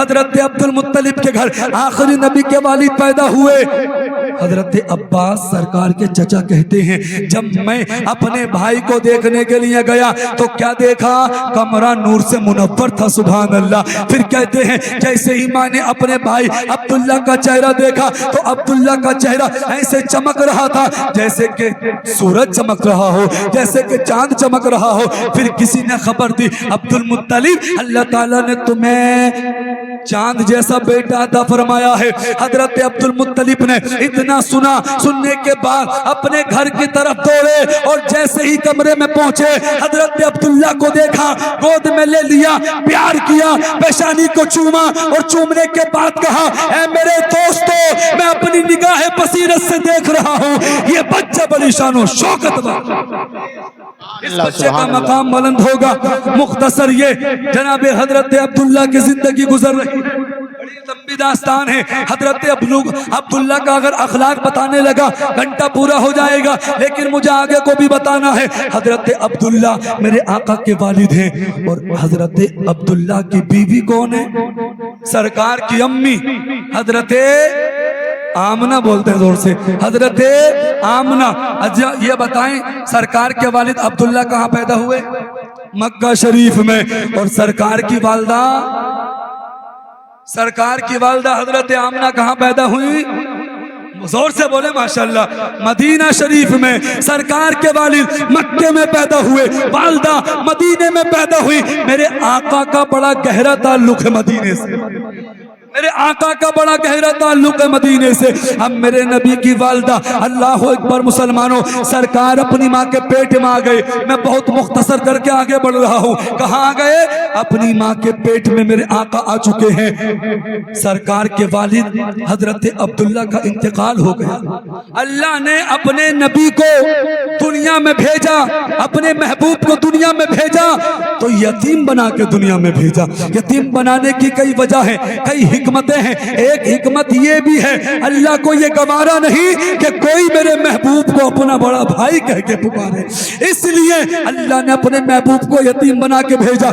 حضرت عبد المطلب کے گھر آخری نبی کے والد پیدا ہوئے۔ حضرت عباس سرکار کے چچا کہتے ہیں جب میں اپنے بھائی کو دیکھنے کے لیے گیا تو کیا دیکھا؟ کمرہ نور سے منور تھا، سبحان اللہ۔ پھر کہتے ہیں جیسے ہی میں نے اپنے بھائی عبداللہ کا چہرہ دیکھا تو عبداللہ کا چہرہ ایسے چمک رہا تھا جیسے کہ سورج چمک رہا ہو، جیسے کہ چاند چمک رہا ہو۔ پھر کسی نے خبر دی عبد المطلب اللہ تعالیٰ نے تمہیں چاند جیسا بیٹا عطا فرمایا ہے۔ حضرت عبد المطلب نے اتنا سنا، سننے کے بعد اپنے گھر کی طرف دوڑے اور جیسے ہی کمرے میں پہنچے حضرت عبداللہ کو دیکھا، گود میں لے لیا، پیار کیا، پیشانی کو چوما اور چومنے کے بعد کہا اے میرے دوستو میں اپنی نگاہ بصیرت سے دیکھ رہا ہوں یہ بچہ بڑی شان و شوکت والا، اس بچے کا مقام بلند ہوگا۔ مختصر یہ جناب حضرت عبداللہ کی زندگی گزر رہی، بڑی لمبی داستان ہے۔ حضرت عبداللہ کا اگر اخلاق بتانے لگا گھنٹہ پورا ہو جائے گا، لیکن مجھے آگے کو بھی بتانا ہے۔ حضرت عبداللہ میرے آقا کے والد ہیں اور حضرت عبداللہ کی بیوی کون ہے؟ سرکار کی امی حضرت آمنہ، بولتے ہیں زور سے، حضرت آمنہ۔ یہ بتائیں سرکار کے والد عبداللہ کہاں پیدا ہوئے؟ مکہ شریف میں۔ اور سرکار کی والدہ حضرت آمنہ کہاں پیدا ہوئی؟ زور سے بولے ماشاءاللہ، مدینہ شریف میں۔ سرکار کے والد مکے میں پیدا ہوئے، والدہ مدینے میں پیدا ہوئی۔ میرے آقا کا بڑا گہرا تعلق ہے مدینے سے، میرے آقا کا بڑا گہرا تعلق ہے مدینے سے۔ اب میرے نبی کی والدہ، اللہ اکبر مسلمانوں، سرکار اپنی ماں کے پیٹ میں آ گئے۔ میں بہت مختصر کر کے آگے بڑھ رہا ہوں۔ کہاں آ گئے؟ اپنی ماں کے پیٹ میں میرے آقا آ چکے ہیں۔ سرکار کے والد حضرت عبداللہ کا انتقال ہو گیا۔ اللہ نے اپنے نبی کو دنیا میں بھیجا، اپنے محبوب کو دنیا میں بھیجا تو یتیم بنا کے دنیا میں بھیجا۔ یتیم بنانے کی کئی وجہ ہے، کئی حکمتیں ہیں۔ ایک حکمت یہ بھی ہے اللہ کو یہ گوارا نہیں کہ کوئی میرے محبوب کو اپنا بڑا بھائی کہہ کے پکارے، اس لیے اللہ نے اپنے محبوب کو یتیم بنا کے بھیجا۔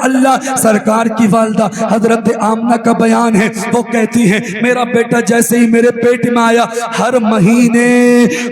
اللہ سرکار کی والدہ حضرت آمنہ کا بیان ہے، وہ کہتی ہیں میرا بیٹا جیسے ہی میرے پیٹ میں آیا ہر مہینے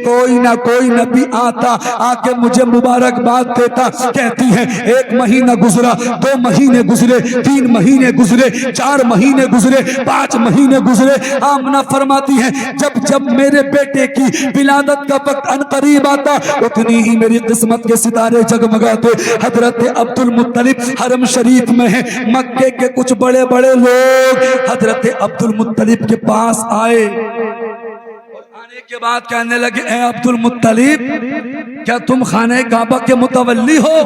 کوئی نہ کوئی نبی آتا، آ کے مجھے مبارکباد دیتا۔ کہتی ہیں ایک مہینہ گزرا، 2 مہینے گزرے، 3 مہینے گزرے، 4 مہینے گزرے، 5 مہینے گزرے۔ آمنہ فرماتی ہیں جب جب میرے بیٹے کی ولادت کا وقت ان قریب آتا اتنی ہی میری قسمت کے ستارے جگمگاتے۔ حضرت عبد المطلب حرم شریف میں ہیں، مکے کے کچھ بڑے بڑے لوگ حضرت عبد المطلب کے پاس آئے، آنے کے بعد کہنے لگے اے عبد المطلب کیا تم خانہ کعبہ کے متولی ہو؟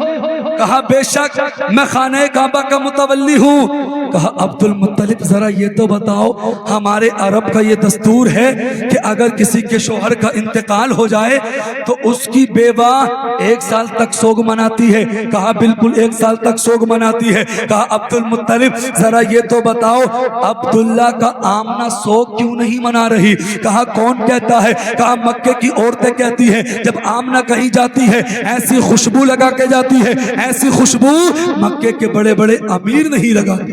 کہا بے شک میں خانہ کعبہ کا متولی ہوں۔ کہا عبد المطلب ذرا یہ تو بتاؤ، ہمارے عرب کا یہ دستور ہے کہ اگر کسی کے شوہر کا انتقال ہو جائے تو اس کی بیوہ 1 سال تک سوگ مناتی ہے۔ کہا بالکل 1 سال تک سوگ مناتی ہے۔ کہا عبد المطلب ذرا یہ تو بتاؤ عبداللہ کا آمنہ سوگ کیوں نہیں منا رہی؟ کہا کون کہتا ہے؟ کہا مکے کی عورتیں کہتی ہیں جب آمنہ کہیں جاتی ہے ایسی خوشبو لگا کے جاتی ہے، ایسی خوشبو مکے کے بڑے بڑے امیر نہیں لگاتے،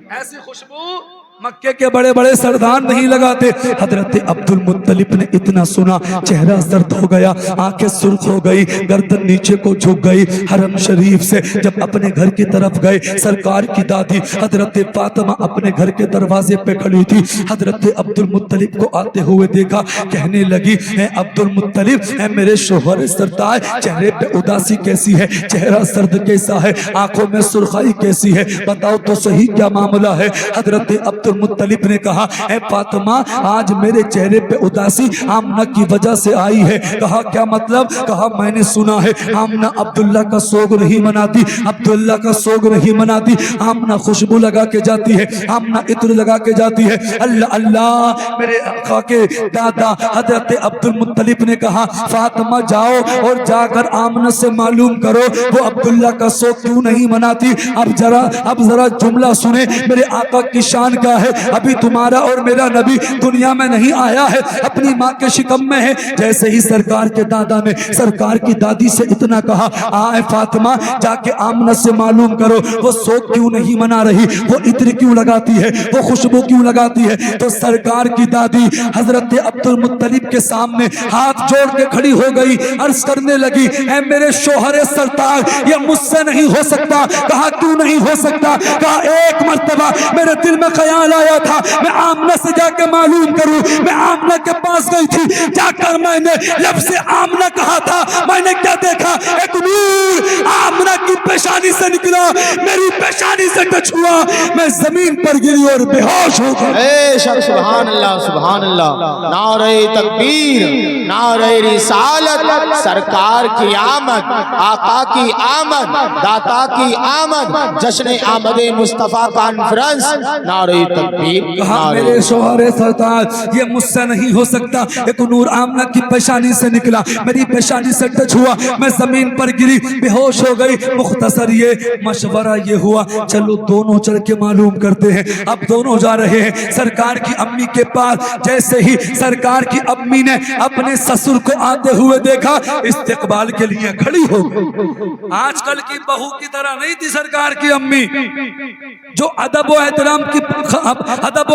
ایسی خوشبو مکے کے بڑے بڑے سردار نہیں لگاتے۔ حضرت عبد المطلب نے اتنا سنا، چہرہ زرد ہو گیا، آنکھیں سرخ ہو گئی، گردن نیچے کو جھک گئی۔ حرم شریف سے جب اپنے گھر کی طرف گئے، سرکار کی دادی حضرت فاطمہ اپنے گھر کے دروازے پہ کھڑی تھی۔ حضرت عبد المطلب کو آتے ہوئے دیکھا، کہنے لگی اے عبد المطلب، اے میرے شوہر سرتاج، چہرے پہ اداسی کیسی ہے؟ چہرہ سرد کیسا ہے؟ آنکھوں میں سرخائی کیسی ہے؟ بتاؤ تو صحیح کیا معاملہ ہے؟ حضرت عبد المطلب نے کہا اے فاطمہ آج میرے چہرے پہ اداسی آمنہ کی وجہ سے آئی ہے۔ کہا کیا مطلب؟ کہا میں نے سنا ہے آمنہ عبداللہ کا سوگ نہیں مناتی، عبداللہ کا سوگ نہیں مناتی، آمنہ خوشبو لگا کے جاتی ہے، آمنہ عطر لگا کے جاتی ہے۔ اللہ اللہ، میرے آقا کے دادا حضرت عبد المطلب نے کہا فاطمہ جاؤ اور جا کر آمنہ سے معلوم کرو وہ عبداللہ کا سوگ کیوں نہیں مناتی۔ اب ذرا جملہ سنیں، میرے آقا کی شان کا آیا ہے, ابھی تمہارا اور میرا نبی دنیا میں نہیں آیا ہے, اپنی ماں کے شکم میں ہے. جیسے ہی سرکار کے دادا نے سرکار کی دادی سے اتنا کہا, آئے فاطمہ جا کے آمنہ سے معلوم کرو وہ سوگ کیوں نہیں منا رہی, وہ عطر کیوں لگاتی ہے, وہ خوشبو کیوں لگاتی ہے. تو سرکار کی دادی حضرت عبد المطلب کے سامنے ہاتھ جوڑ کے کھڑی ہو گئی, عرض کرنے لگی, اے میرے شوہر سرتاج یہ مجھ سے نہیں ہو سکتا. کہا کیوں نہیں ہو سکتا؟ کہا ایک مرتبہ میرے دل میں خیال آیا تھا میں آمنہ سے جا کے معلوم کروں. میں آمنہ کے پاس گئی تھی, جا کر میں نے لفظ آمنہ کہا تھا, میں نے کیا دیکھا, ایک نور آمنہ کی پیشانی سے نکلا, میری پیشانی سے ٹچ ہوا, میں زمین پر گری اور بے ہوش ہو گیا. اے شخص سبحان اللہ سبحان اللہ, نعرہ تکبیر, نعرہ رسالت, سرکار کی آمد, آقا کی آمد, داتا کی آمد, جشن آمد مصطفیٰ کانفرنس, نعرہ تکبیر. کہا میرے شوہر سرتاج یہ مجھ سے نہیں ہو سکتا. ایک نور آمنہ کی پیشانی سے نکلا, میری پیشانی سے ٹچ ہوا, میں زمین پر گری, بے ہوش ہو گئی. مختصر یہ مشورہ یہ ہوا, چلو دونوں چل کے معلوم کرتے ہیں. اب دونوں جا رہے ہیں سرکار کی امی کے پاس. جیسے ہی سرکار کی امی نے اپنے سسر کو آتے ہوئے دیکھا, استقبال کے لیے کھڑی ہو گئی. آج کل کی بہو کی طرح نہیں تھی سرکار کی امی, جو ادب و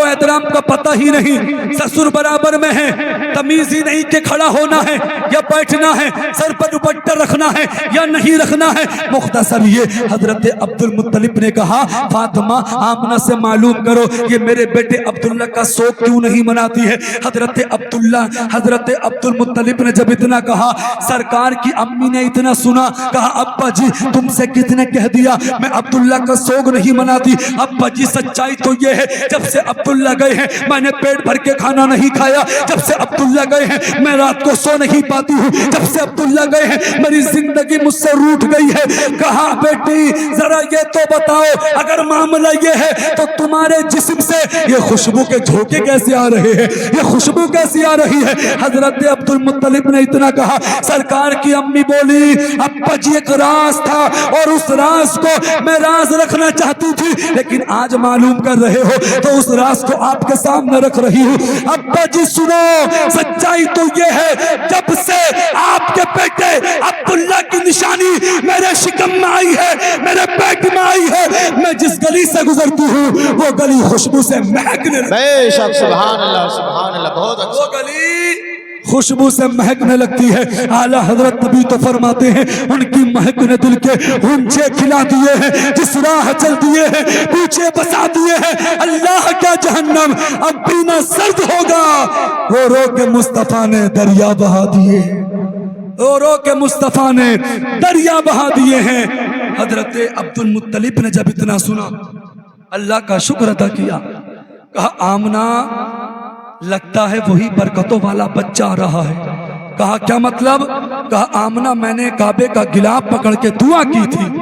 احترام کا پتہ ہی نہیں. سسر برابر میں ہے, تمیز ہی نہیں کہ کھڑا ہونا ہے یا بیٹھنا ہے, سر پر دوپٹہ رکھنا ہے یا نہیں رکھنا ہے. مختصر یہ حضرت عبد المطلب نے کہا, فاطمہ آمنہ سے معلوم کرو یہ میرے بیٹے عبداللہ کا سوگ کیوں نہیں مناتی ہے. حضرت عبد المطلب نے جب اتنا کہا, سرکار کی امی نے اتنا سنا, کہا ابا جی تم سے کس نے کہہ دیا میں عبداللہ کا سوگ نہیں مناتی. ابا جی سچائی تو یہ ہے, جب سے عبداللہ گئے ہیں میں نے پیٹ بھر کے کھانا نہیں کھایا, جب سے عبداللہ گئے ہیں میں رات کو سو نہیں پاتی ہوں, جب سے عبداللہ گئے ہیں میری زندگی مجھ سے روٹھ گئی ہے. کہا بیٹی ذرا یہ تو بتاؤ, اگر معاملہ یہ ہے تو تمہارے جسم سے یہ خوشبو کے جھونکے کیسے آ رہے ہیں, یہ خوشبو کیسی آ رہی ہے. حضرت عبد المطلب نے اتنا کہا, سرکار کی امی بولی, ابا جی ایک راز تھا اور اس راز کو میں راز رکھنا چاہتی تھی, لیکن آج معلوم کر رہے ہو تو اس راز کو آپ کے سامنے رکھ رہی ہوں. ابا جی سنو, سچائی تو یہ ہے جب سے آپ کے بیٹے عبداللہ کی نشانی میرے شکم میں آئی ہے, میرے پیٹ میں آئی ہے, میں جس گلی سے گزرتی ہوں وہ گلی خوشبو سے مہکنے لگتی. بے شک سبحان اللہ سبحان اللہ, بہت اچھا. وہ گلی خوشبو سے مہکنے لگتی ہے. اعلیٰ حضرت نبی تو فرماتے ہیں ان کی مہک نے دل کے غنچے کھلا دیے ہیں, جس راہ چل دیے ہیں پیچھے بسا دیے ہیں. اللہ کا جہنم اب بھی نہ سرد ہوگا, وہ رو کے مصطفیٰ نے دریا بہا دیے, وہ رو کے مصطفیٰ نے دریا بہا دیے ہیں. حضرت عبد المطلب نے جب اتنا سنا اللہ کا شکر ادا کیا, کہا آمنہ لگتا ہے وہی برکتوں والا بچہ آ رہا ہے. کہا کیا مطلب؟ کہا آمنہ میں نے کعبے کا گلاف پکڑ کے دعا کی تھی,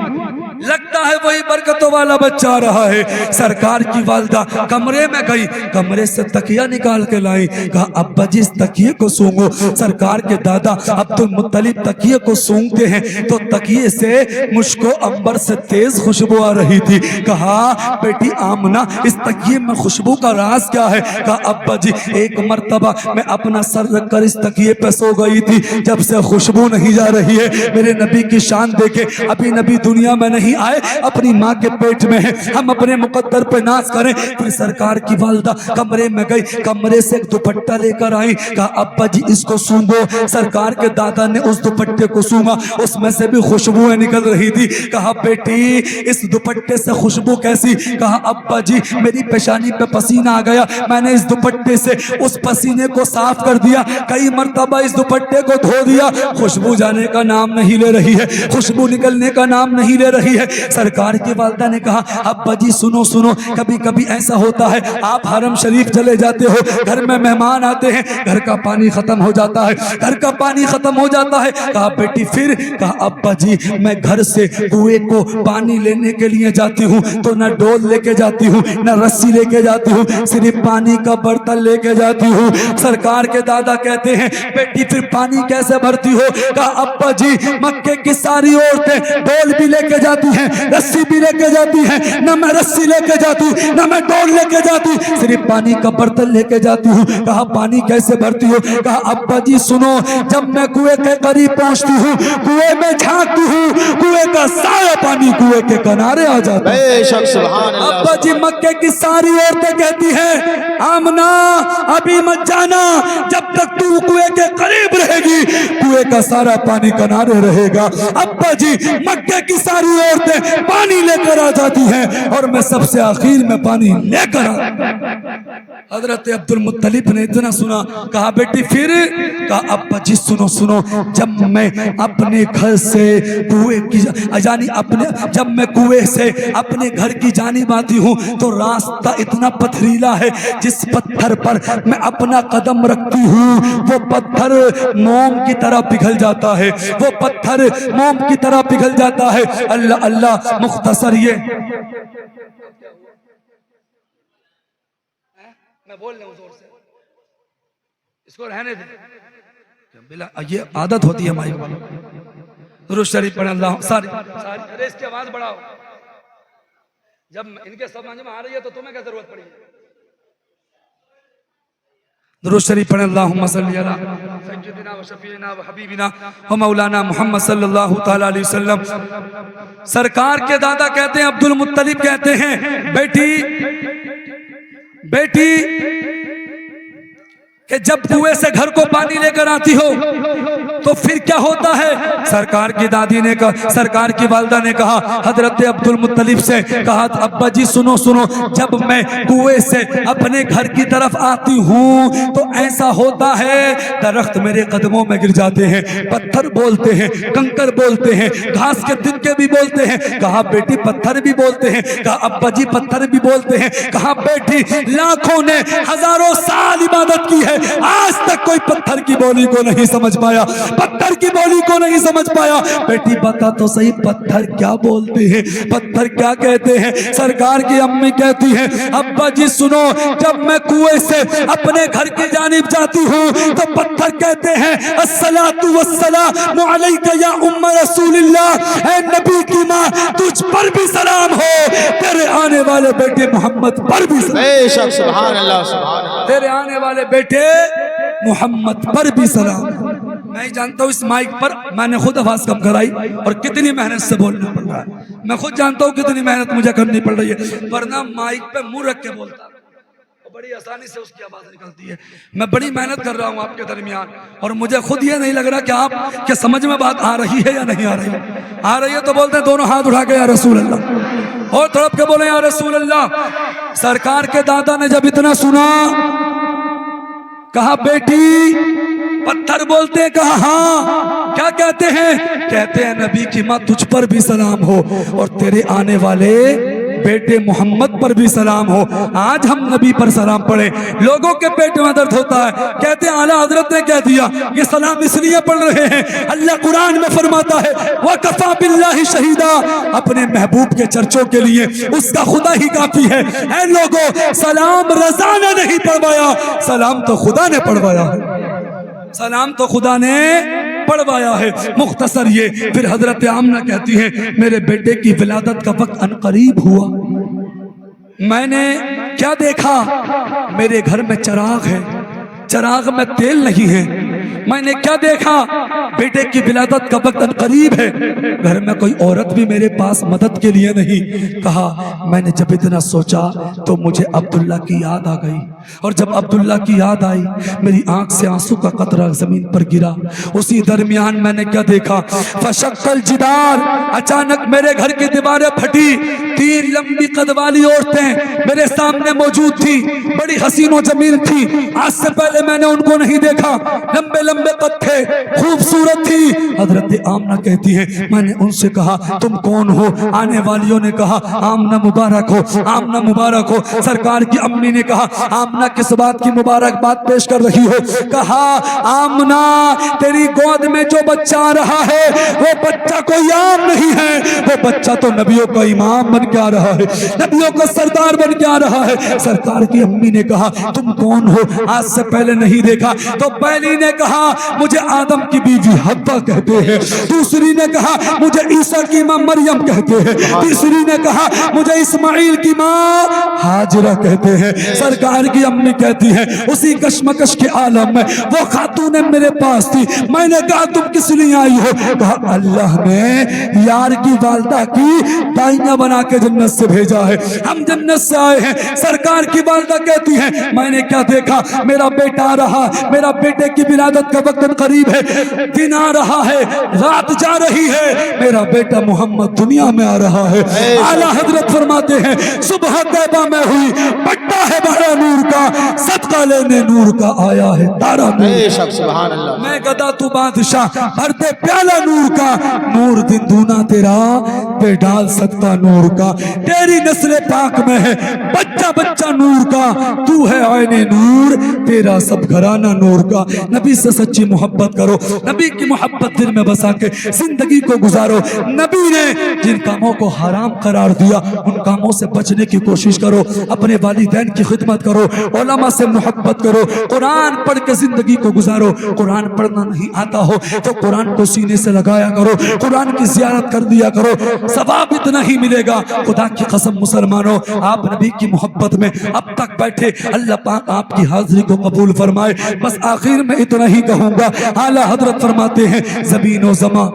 لگتا ہے وہی برکتوں والا بچہ آ رہا ہے. سرکار کی والدہ کمرے میں گئی, کمرے سے تکیہ نکال کے لائی, کہا ابا جی اس تکیے کو سونگو. سرکار کے دادا عبد المطلب تکیے کو سونگتے ہیں تو تکیے سے مجھ کو عنبر سے تیز خوشبو آ رہی تھی. کہا بیٹی آمنہ اس تکیے میں خوشبو کا راز کیا ہے؟ کہا ابا جی ایک مرتبہ میں اپنا سر رکھ کر اس تکیے پہ سو گئی تھی, جب سے خوشبو نہیں جا رہی ہے. میرے نبی کی شان دیکھے, ابھی نبی دنیا میں نہیں آئے, اپنی ماں کے پیٹ میں ہیں, ہم اپنے مقدر پہ ناز کریں. پھر سرکار کی والدہ کمرے میں گئی, کمرے سے ایک دوپٹہ لے کر آئی, کہا ابا جی اس کو سونگو. سرکار کے دادا نے اس دوپٹے کو سونگا, اس میں سے بھی خوشبویں نکل رہی تھی. کہا بیٹی اس دوپٹے سے خوشبو کیسی؟ کہا ابا جی میری پیشانی پہ پسینہ آ گیا, میں نے اس دوپٹے سے اس پسینے کو صاف کر دیا, کئی مرتبہ اس دوپٹے کو دھو دیا, خوشبو جانے کا نام نہیں لے رہی ہے, خوشبو نکلنے کا نام نہیں لے رہی ہے. سرکار کی والدہ نے کہا ابا جی سنو سنو, کبھی کبھی ایسا ہوتا ہے آپ حرم شریف چلے جاتے ہو, گھر میں مہمان آتے ہیں, گھر کا پانی ختم ہو جاتا ہے, گھر کا پانی ختم ہو جاتا ہے. کہا بیٹی پھر؟ کہا ابا جی میں گھر سے کنویں کو پانی لینے کے لیے جاتی ہوں تو نہ ڈول لے کے جاتی ہوں نہ رسی لے کے جاتی ہوں, صرف پانی کا برتن لے کے جاتی ہوں. سرکار کے دادا کہتے ہیں بیٹی پھر پانی کیسے بھرتی ہو؟ کہا ابا جی مکے کی ساری عورتیں ڈول بھی لے کے جاتی جاتی ہیں, رسی بھی لے کے جاتی ہیں, نہ میں رسی لے کے جاتی, نہ میں ڈول لے کے جاتی, صرف پانی کا برتن لے کے جاتی ہوں. کہا پانی کیسے بھرتی ہو؟ کہا ابا جی سنو, جب میں کنویں کے قریب پہنچتی ہوں, کنویں میں جھانکتی ہوں, کنویں کا سارا پانی کنویں کے کنارے آ جاتا ہے. بے شک سبحان اللہ. ابا جی مکے کی ساری عورتیں کہتی ہیں آمنہ ابھی مت جانا, جب تک تو کنویں کے قریب رہے گی کنویں کا سارا پانی کنارے رہے گا. ابا جی مکے کی ساری عورتیں پانی لے کر آ جاتی ہیں اور میں سب سے آخر میں پانی لے کر آ. حضرت عبد المطلب نے اتنا سنا, کہا بیٹی پھر؟ کہا ابا جی سنو سنو, جب میں اپنے گھر سے کنویں کی یعنی جب میں کنویں سے اپنے گھر کی جانب آتی ہوں تو راستہ اتنا پتھریلا ہے, جس پتھر پر میں اپنا قدم رکھتی ہوں وہ پتھر موم کی طرح پگھل جاتا ہے, وہ پتھر موم کی طرح پگھل جاتا ہے. اللہ اللہ. مختصر یہ میں بول رہا ہوں زور سے, اس کو رہنے دیں, یہ عادت ہوتی ہے مائی والوں. درود شریف پڑھ اللہ ساری ارے اس کی آواز بڑھاؤ. جب ان کے سمجھ میں آ رہی ہے تو تمہیں کیا ضرورت پڑی ہے؟ درود شریف پڑھ اللہم صلی علی سیدنا و شفیعنا و حبیبنا و مولانا محمد صلی اللہ تعالی علیہ وسلم. سرکار کے دادا کہتے ہیں, عبد المطلب کہتے ہیں, بیٹی کہ جب کنویں سے گھر کو پانی لے کر آتی ہو تو پھر کیا ہوتا ہے؟ سرکار کی دادی نے کہا, سرکار کی والدہ نے کہا حضرت عبد المطلب سے, کہا ابا جی سنو سنو, جب میں کنویں سے اپنے گھر کی طرف آتی ہوں تو ایسا ہوتا ہے درخت میرے قدموں میں گر جاتے ہیں, پتھر بولتے ہیں, کنکر بولتے ہیں, گھاس کے تنکے بھی بولتے ہیں. کہا بیٹی پتھر بھی بولتے ہیں؟ کہا ابا جی پتھر بھی بولتے ہیں. کہا بیٹی لاکھوں نے ہزاروں سال عبادت کی ہے, آج تک کوئی پتھر کی بولی کو نہیں سمجھ پایا, پتھر کی بولی کو نہیں سمجھ پایا. بیٹی بتا تو صحیح پتھر کیا بولتے ہیں, پتھر کیا کہتے ہیں؟ سرکار کی امی کہتی ہیں ابا جی سنو, جب میں کنویں سے اپنے گھر کی جانب جاتی ہوں تو پتھر کہتے ہیں الصلاۃ والسلام علیک یا ام رسول اللہ, اے نبی کی ماں تجھ پر بھی سلام ہو, تیرے آنے والے بیٹے محمد پر بھی سلام. بے شک سبحان اللہ سبحان اللہ. تیرے آنے والے بیٹے محمد پر بھی سلام. میں جانتا ہوں اس مائک پر میں نے خود آواز کم کرائی اور کتنی محنت سے بولنا پڑ رہا ہے. میں خود جانتا ہوں کتنی محنت مجھے کرنی پڑ رہی ہے, ورنہ مائک پہ منہ رکھ کے بولتا بڑی آسانی سے اس کی آواز نکلتی ہے. میں بڑی محنت کر رہا ہوں آپ کے درمیان اور مجھے خود یہ نہیں لگ رہا کہ آپ کے سمجھ میں بات آ رہی ہے یا نہیں آ رہی ہے. آ رہی ہے تو بولتے ہیں دونوں ہاتھ اٹھا کے یا رسول اللہ, اور تڑپ کے بولیں یا رسول اللہ. سرکار کے دادا نے جب اتنا سنا کہا بیٹی پتھر بولتے ہیں؟ کہا ہاں. کیا کہتے ہیں؟ کہتے ہیں نبی کی ماں تجھ پر بھی سلام ہو اور تیرے آنے والے بیٹے محمد پر بھی سلام ہو. آج ہم نبی پر سلام پڑھے, لوگوں کے پیٹ میں درد ہوتا ہے, کہتے ہیں اعلیٰ حضرت نے کہہ دیا یہ سلام اس لیے پڑھ رہے ہیں, اللہ قرآن میں فرماتا ہے وَكَفَى بِاللَّهِ شَهِيدًا, اپنے محبوب کے چرچوں کے لیے اس کا خدا ہی کافی ہے. اے لوگوں, سلام رضا نے نہیں پڑھوایا, سلام تو خدا نے پڑھوایا ہے, سلام تو خدا نے پڑھوایا ہے. مختصر یہ پھر حضرت آمنہ کہتی ہیں میرے بیٹے کی ولادت کا وقت انقریب ہوا, میں نے کیا دیکھا, میرے گھر میں چراغ ہے, چراغ میں تیل نہیں ہے. میں نے کیا دیکھا, بیٹے کی ولادت کا وقت قریب ہے, گھر میں کوئی عورت بھی میرے پاس مدد کے لیے نہیں. کہا میں نے جب اتنا سوچا تو مجھے عبداللہ کی یاد آ گئی, اور جب عبداللہ کی یاد آئی میری آنکھ سے آنسو کا قطرہ زمین پر گرا. اسی درمیان میں نے کیا دیکھا, فشق الجدار, اچانک میرے گھر کی دیواریں پھٹی, 3 لمبی قد والی عورتیں میرے سامنے موجود تھی, بڑی حسین و جمیل تھی. آج سے پہلے میں نے ان کو نہیں دیکھا, لمبے لمبے قد تھے, خوبصورت تھی. حضرت آمنہ کہتی ہے میں نے ان سے کہا تم کون ہو؟ آنے والیوں نے کہا آمنہ مبارک ہو, آمنہ مبارک ہو. سرکار کی امی نے کہا آمنہ کس بات کی مبارک بات پیش کر رہی ہو؟ کہا آمنہ تیری گود میں جو بچہ آ رہا ہے وہ بچہ کوئی عام نہیں ہے, وہ بچہ تو نبیوں کا امام بن کے آ رہا ہے, نبیوں کا سردار بن کے آ رہا ہے. سرکار کی امی نے کہا تم کون ہو؟ آج سے پہلے نہیں دیکھا. تو پہلی نے کہا کہا مجھے آدم کی بیوی حوا کہتے ہیں، دوسری نے کہا مجھے عیسیٰ کی ماں مریم کہتے ہیں، تیسری نے کہا مجھے اسماعیل کی ماں ہاجرہ کہتے ہیں۔ سرکار کی امی کہتی ہے اسی کشمکش کے عالم میں وہ خاتون میرے پاس تھی، میں نے کہا تم کس لیے آئی ہو؟ کہا اللہ نے یار کی والدہ کی دائیاں بنا کے جنت سے بھیجا ہے، ہم جنت سے آئے ہیں۔ سرکار کی والدہ کہتی ہے میں نے کیا دیکھا، میرا بیٹا آ رہا، میرا بیٹے کی ولادت کا وقت قریب ہے، دن آ رہا ہے، رات جا رہی ہے، میرا بیٹا محمد دنیا میں آ رہا ہے۔ اعلیٰ حضرت فرماتے ہیں صبح طیبہ میں ہوئی، پٹا ہے بڑا نور کا، صدقہ لینے نور کا آیا ہے تارا بے نور۔ شک سبحان اللہ۔ میں گدا تو بادشاہ، بھر دے پیالہ نور کا، نور دن دونا تیرا پہ ڈال سکتا نور کا، تیری نسل پاک میں ہے بچہ بچہ نور کا، تو ہے عین نور، تیرا سب گھرانہ نور کا۔ نبی سے سچی محبت کرو، نبی کی محبت دل میں بسا کے زندگی کو گزارو۔ نبی نے جن کاموں کو حرام قرار دیا ان کاموں سے بچنے کی کوشش کرو، اپنے والدین کی خدمت کرو، علماء سے محبت کرو، قرآن پڑھ کے زندگی کو گزارو۔ قرآن پڑھنا نہیں آتا ہو تو قرآن کو سینے سے لگایا کرو، قرآن کی زیارت کر دیا کرو، ثواب اتنا ہی ملے گا۔ خدا کی قسم مسلمانوں، آپ نبی کی محبت میں اب تک بیٹھے، اللہ پاک آپ کی حاضری کو قبول فرمائے۔ بس آخر میں اتنا ہی کہوں گا، اعلیٰ حضرت فرماتے ہیں زمین و زمان،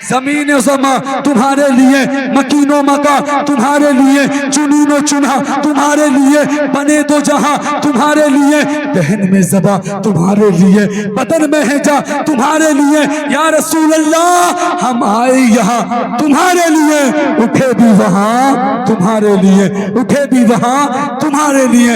زمین و زمان تمہارے لیے، مکین و مکا تمہارے لیے، چنین و چنہا تمہارے لیے، بنے دو جہاں تمہارے لیے، دہن میں زبا تمہارے لیے، بدن میں ہے جا تمہارے لیے۔ یا رسول اللہ ہم آئے یہاں تمہارے لیے، اٹھے بھی وہاں تمہارے لیے، اٹھے بھی وہاں تمہارے لیے۔